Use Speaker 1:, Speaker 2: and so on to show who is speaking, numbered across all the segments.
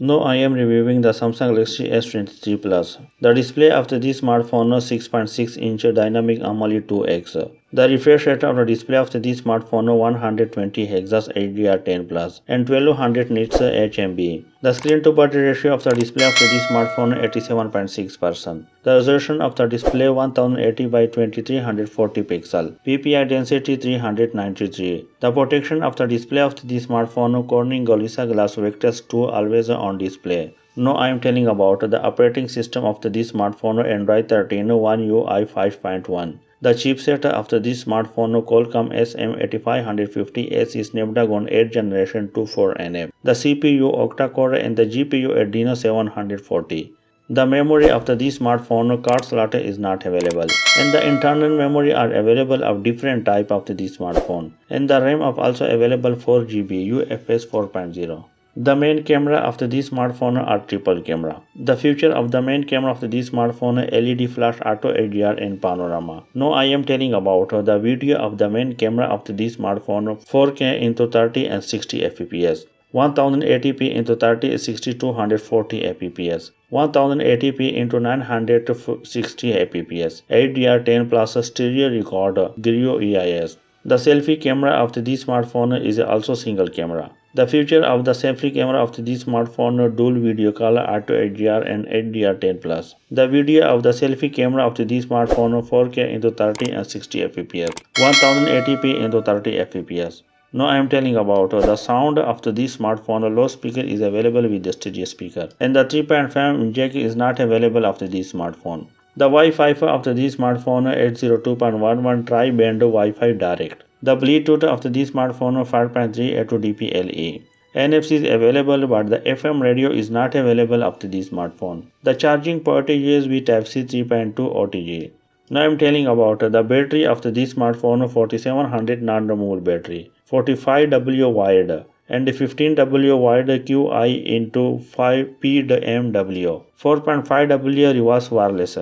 Speaker 1: Now I am reviewing the Samsung Galaxy S23 Plus. The display of this smartphone is 6.6-inch dynamic AMOLED 2X. The refresh rate of the display of this smartphone is 120 Hz HDR10 Plus and 1200 nits HMB. The screen-to-body ratio of the display of this smartphone is 87.6%. The resolution of the display 1080 by 2340 pixel. PPI density 393. The protection of the display of this smartphone Corning Gorilla Glass Victus 2 always on display. Now I am telling about the operating system of this smartphone Android 13 One UI 5.1. The chipset of this smartphone Qualcomm SM8550S is Snapdragon 8 Generation 24NF. The CPU octa-core and the GPU Adreno 740. The memory of this smartphone card slot is not available, and the internal memory are available of different type of this smartphone, and the RAM of also available 4GB UFS 4.0. The main camera of this smartphone are triple camera. The feature of the main camera of this smartphone LED flash auto HDR and panorama. Now I am telling about the video of the main camera of this smartphone 4K into 30 and 60 fps. 1080p into 30 is 6240 fps. 1080p into 960 fps. HDR10 plus stereo record Grio EIS. The selfie camera of this smartphone is also single camera. The feature of the selfie camera of this smartphone dual video color auto HDR and HDR10 plus. The video of the selfie camera of this smartphone 4K into 30 and 60 fps. 1080p into 30 fps. Now I am telling about the sound of this smartphone. Low speaker is available with the stereo speaker, and the 3.5 jack is not available of this smartphone. The Wi-Fi of this smartphone 802.11 tri-band Wi-Fi direct. The Bluetooth of this smartphone 5.3 DPLE. NFC is available, but the FM radio is not available of this smartphone. The charging port is USB Type-C 3.2 OTG. Now I am telling about the battery of this smartphone 4700 non-removable battery, 45W wide and 15W wide QI into 5PMW, 4.5W reverse wireless.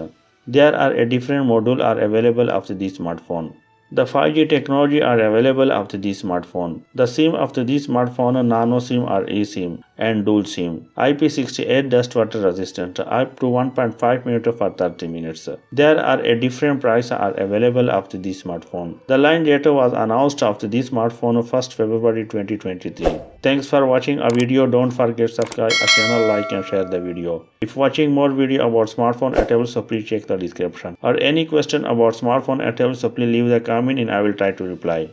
Speaker 1: There are a different module are available of this smartphone. The 5G technology are available of this smartphone. The SIM of this smartphone nano SIM or eSIM and dual SIM. IP68 dust water resistant up to 1.5 minutes for 30 minutes. There are a different price are available of this smartphone. The line date was announced of this smartphone 1st February 2023. Thanks for watching a video. Don't forget subscribe our channel, like and share the video. If watching more video about smartphone at table, so please check the description. Or any question about smartphone at table, so please leave the comment and I will try to reply.